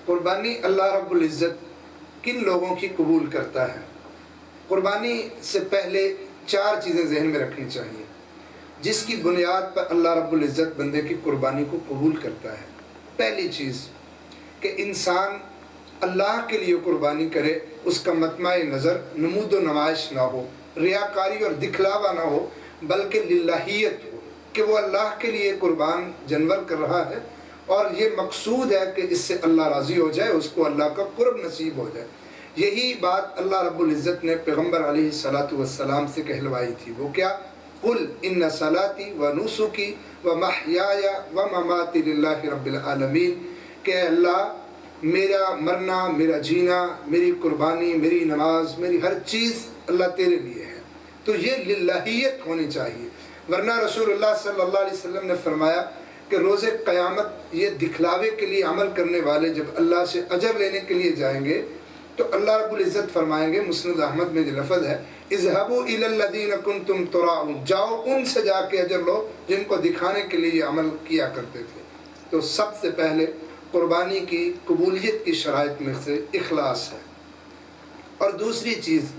قربانی اللہ رب العزت کن لوگوں کی قبول کرتا ہے؟ قربانی سے پہلے 4 چیزیں ذہن میں رکھنی چاہیے جس کی بنیاد پر اللہ رب العزت بندے کی قربانی کو قبول کرتا ہے۔ پہلی چیز کہ انسان اللہ کے لیے قربانی کرے، اس کا مطمع نظر نمود و نمائش نہ ہو، ریاکاری اور دکھلاوا نہ ہو، بلکہ للہیت ہو کہ وہ اللہ کے لیے قربان جانور کر رہا ہے اور یہ مقصود ہے کہ اس سے اللہ راضی ہو جائے، اس کو اللہ کا قرب نصیب ہو جائے۔ یہی بات اللہ رب العزت نے پیغمبر علیہ السلام سے کہلوائی تھی۔ وہ کیا؟ قل ان صلاتی و نسکی و محیای و مماتی للہ رب العالمین، کہ اللہ میرا مرنا، میرا جینا، میری قربانی، میری نماز، میری ہر چیز اللہ تیرے لیے ہے۔ تو یہ للہیت ہونی چاہیے، ورنہ رسول اللہ صلی اللہ علیہ وسلم نے فرمایا کہ روز قیامت یہ دکھلاوے کے لیے عمل کرنے والے جب اللہ سے اجر لینے کے لیے جائیں گے تو اللہ رب العزت فرمائیں گے، مسند احمد میں جو لفظ ہے، اذهبوا الى الذين كنتم تراؤون، جاؤ ان سے جا کے اجر لو جن کو دکھانے کے لیے یہ عمل کیا کرتے تھے۔ تو سب سے پہلے قربانی کی قبولیت کی شرائط میں سے اخلاص ہے، اور دوسری چیز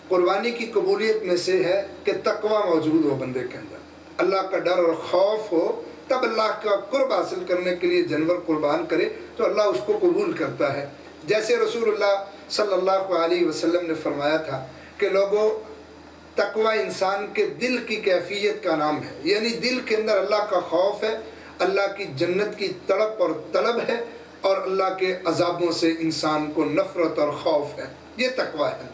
قربانی کی قبولیت میں سے ہے کہ تقوی موجود ہو بندے کے اندر، اللہ کا ڈر اور خوف ہو، تب اللہ کا قرب حاصل کرنے کے لیے جانور قربان کرے تو اللہ اس کو قبول کرتا ہے۔ جیسے رسول اللہ صلی اللہ علیہ وسلم نے فرمایا تھا کہ لوگوں، تقوی انسان کے دل کی کیفیت کا نام ہے، یعنی دل کے اندر اللہ کا خوف ہے، اللہ کی جنت کی تڑپ اور طلب ہے، اور اللہ کے عذابوں سے انسان کو نفرت اور خوف ہے، یہ تقوی ہے۔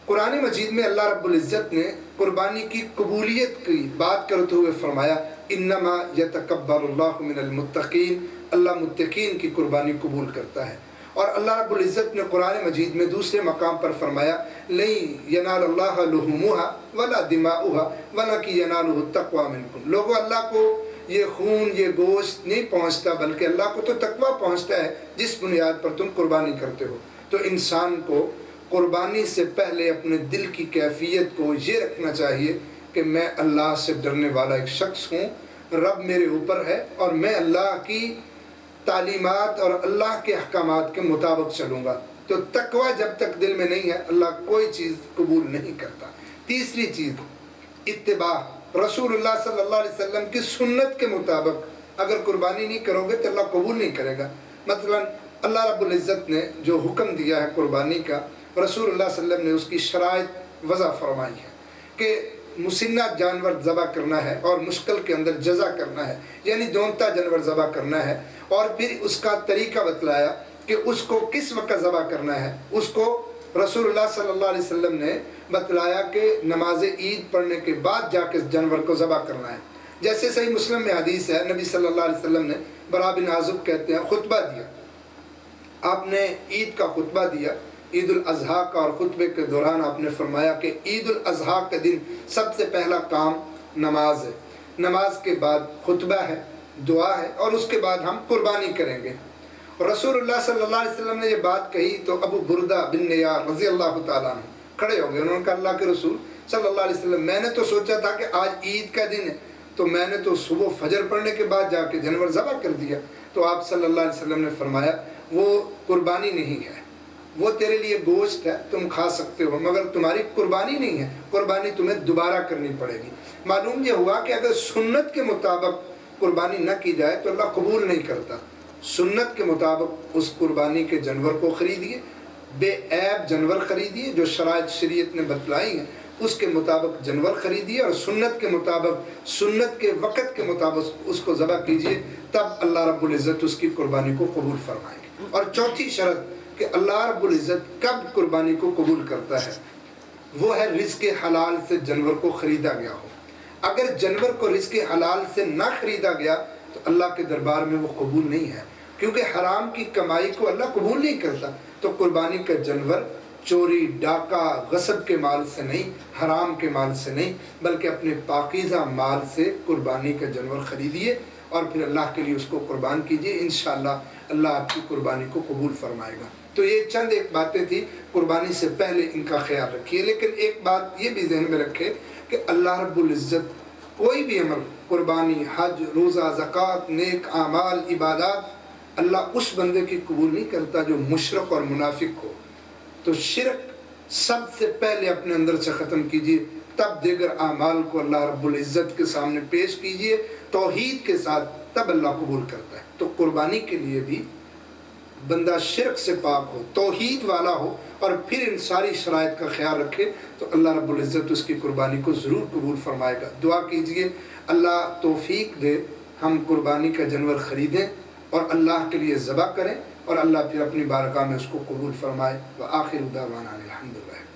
قرآن مجید میں اللہ رب العزت نے قربانی کی قبولیت کی بات کرتے ہوئے فرمایا انما یتقبل اللہ من المتقین، اللہ متقین کی قربانی قبول کرتا ہے۔ اور اللہ رب العزت نے قرآن مجید میں دوسرے مقام پر فرمایا لن ینال اللہ لحومها ولا دماؤها ولکن ینالہ التقوی منکم، لوگوں اللہ کو یہ خون، یہ گوشت نہیں پہنچتا، بلکہ اللہ کو تو تقوی پہنچتا ہے جس بنیاد پر تم قربانی کرتے ہو۔ تو انسان کو قربانی سے پہلے اپنے دل کی کیفیت کو یہ رکھنا چاہیے کہ میں اللہ سے ڈرنے والا ایک شخص ہوں، رب میرے اوپر ہے اور میں اللہ کی تعلیمات اور اللہ کے احکامات کے مطابق چلوں گا۔ تو تقوی جب تک دل میں نہیں ہے اللہ کوئی چیز قبول نہیں کرتا۔ تیسری چیز اتباع، رسول اللہ صلی اللہ علیہ وسلم کی سنت کے مطابق اگر قربانی نہیں کرو گے تو اللہ قبول نہیں کرے گا۔ مثلا اللہ رب العزت نے جو حکم دیا ہے قربانی کا، رسول اللہ صلی اللہ علیہ وسلم نے اس کی شرائط وضع فرمائی ہے کہ مسنہ جانور ذبح کرنا ہے اور مشکل کے اندر جزا کرنا ہے، یعنی دونتا جانور ذبح کرنا ہے، اور پھر اس کا طریقہ بتلایا کہ اس کو کس وقت ذبح کرنا ہے۔ اس کو رسول اللہ صلی اللہ علیہ وسلم نے بتلایا کہ نماز عید پڑھنے کے بعد جا کے جانور کو ذبح کرنا ہے۔ جیسے صحیح مسلم میں حدیث ہے، نبی صلی اللہ علیہ وسلم نے برا بن عازب کہتے ہیں خطبہ دیا، آپ نے عید کا خطبہ دیا، عید الاضحیٰ کا، اور خطبے کے دوران آپ نے فرمایا کہ عید الاضحیٰ کے دن سب سے پہلا کام نماز ہے، نماز کے بعد خطبہ ہے، دعا ہے، اور اس کے بعد ہم قربانی کریں گے۔ رسول اللہ صلی اللہ علیہ وسلم نے یہ بات کہی تو ابو بردہ بن نیار رضی اللہ تعالیٰ عنہ کھڑے ہو گئے، انہوں نے کہا اللہ کے رسول صلی اللہ علیہ وسلم، میں نے تو سوچا تھا کہ آج عید کا دن ہے، تو میں نے تو صبح فجر پڑھنے کے بعد جا کے جانور ذبح کر دیا۔ تو آپ صلی اللہ علیہ وسلم نے فرمایا وہ قربانی نہیں ہے، وہ تیرے لیے گوشت ہے، تم کھا سکتے ہو، مگر تمہاری قربانی نہیں ہے، قربانی تمہیں دوبارہ کرنی پڑے گی۔ معلوم یہ ہوا کہ اگر سنت کے مطابق قربانی نہ کی جائے تو اللہ قبول نہیں کرتا۔ سنت کے مطابق اس قربانی کے جانور کو خریدیے، بے عیب جانور خریدیے، جو شرائط شریعت نے بتلائی ہیں اس کے مطابق جانور خریدیے، اور سنت کے مطابق، سنت کے وقت کے مطابق اس کو ذبح کیجیے، تب اللہ رب العزت اس کی قربانی کو قبول فرمائیں گے۔ اور چوتھی شرط کہ اللہ رب العزت کب قربانی کو قبول کرتا ہے، وہ ہے رزق حلال سے جانور کو خریدا گیا ہو۔ اگر جانور کو رزق حلال سے نہ خریدا گیا تو اللہ کے دربار میں وہ قبول نہیں ہے، کیونکہ حرام کی کمائی کو اللہ قبول نہیں کرتا۔ تو قربانی کا جانور چوری، ڈاکہ، غصب کے مال سے نہیں، حرام کے مال سے نہیں، بلکہ اپنے پاکیزہ مال سے قربانی کا جانور خریدیے اور پھر اللہ کے لیے اس کو قربان کیجیے، انشاءاللہ اللہ آپ کی قربانی کو قبول فرمائے گا۔ تو یہ چند ایک باتیں تھی، قربانی سے پہلے ان کا خیال رکھیے۔ لیکن ایک بات یہ بھی ذہن میں رکھے کہ اللہ رب العزت کوئی بھی عمل، قربانی، حج، روزہ، زکوٰۃ، نیک اعمال، عبادات، اللہ اس بندے کی قبول نہیں کرتا جو مشرک اور منافق ہو۔ تو شرک سب سے پہلے اپنے اندر سے ختم کیجئے، تب دیگر اعمال کو اللہ رب العزت کے سامنے پیش کیجئے توحید کے ساتھ، تب اللہ قبول کرتا ہے۔ تو قربانی کے لیے بھی بندہ شرک سے پاک ہو، توحید والا ہو، اور پھر ان ساری شرائط کا خیال رکھے تو اللہ رب العزت اس کی قربانی کو ضرور قبول فرمائے گا۔ دعا کیجئے اللہ توفیق دے ہم قربانی کا جانور خریدیں اور اللہ کے لیے ذبح کریں، اور اللہ پھر اپنی بارگاہ میں اس کو قبول فرمائے۔ وآخر دعوانا الحمدللہ۔